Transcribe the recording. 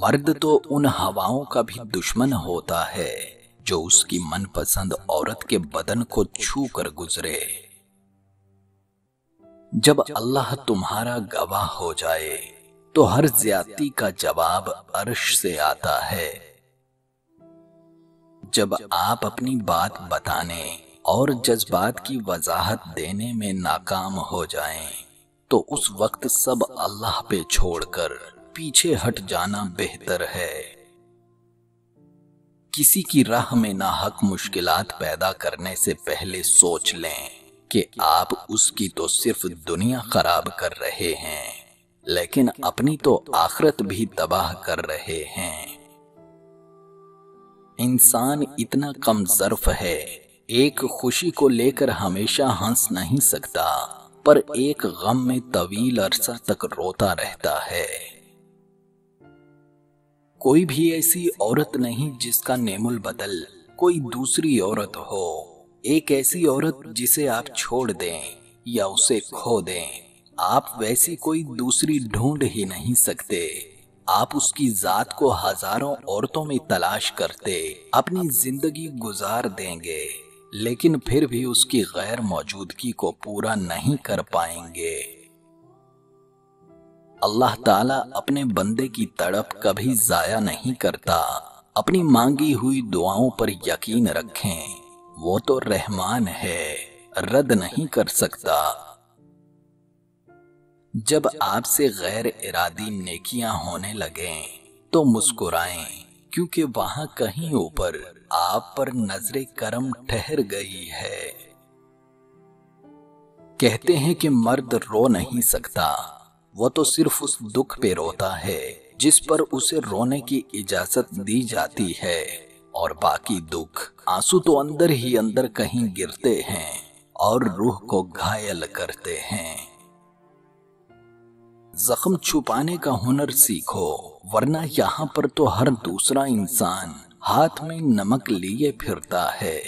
مرد تو ان ہواؤں کا بھی دشمن ہوتا ہے جو اس کی من پسند عورت کے بدن کو چھو کر گزرے۔ جب اللہ تمہارا گواہ ہو جائے تو ہر زیادتی کا جواب عرش سے آتا ہے۔ جب آپ اپنی بات بتانے اور جذبات کی وضاحت دینے میں ناکام ہو جائیں تو اس وقت سب اللہ پہ چھوڑ کر پیچھے ہٹ جانا بہتر ہے۔ کسی کی راہ میں ناحق مشکلات پیدا کرنے سے پہلے سوچ لیں کہ آپ اس کی تو صرف دنیا خراب کر رہے ہیں لیکن اپنی تو آخرت بھی تباہ کر رہے ہیں۔ انسان اتنا کم ظرف ہے، ایک خوشی کو لے کر ہمیشہ ہنس نہیں سکتا پر ایک غم میں طویل عرصہ تک روتا رہتا ہے۔ کوئی بھی ایسی عورت نہیں جس کا نعم البدل کوئی دوسری عورت ہو، ایک ایسی عورت جسے آپ چھوڑ دیں یا اسے کھو دیں، آپ ویسی کوئی دوسری ڈھونڈ ہی نہیں سکتے۔ آپ اس کی ذات کو ہزاروں عورتوں میں تلاش کرتے اپنی زندگی گزار دیں گے لیکن پھر بھی اس کی غیر موجودگی کو پورا نہیں کر پائیں گے۔ اللہ تعالیٰ اپنے بندے کی تڑپ کبھی ضائع نہیں کرتا۔ اپنی مانگی ہوئی دعاؤں پر یقین رکھیں، وہ تو رحمان ہے، رد نہیں کر سکتا۔ جب آپ سے غیر ارادی نیکیاں ہونے لگیں تو مسکرائیں کیونکہ وہاں کہیں اوپر آپ پر نظر کرم ٹھہر گئی ہے۔ کہتے ہیں کہ مرد رو نہیں سکتا، وہ تو صرف اس دکھ پہ روتا ہے جس پر اسے رونے کی اجازت دی جاتی ہے، اور باقی دکھ آنسو تو اندر ہی اندر کہیں گرتے ہیں اور روح کو گھائل کرتے ہیں۔ زخم چھپانے کا ہنر سیکھو، ورنہ یہاں پر تو ہر دوسرا انسان ہاتھ میں نمک لیے پھرتا ہے۔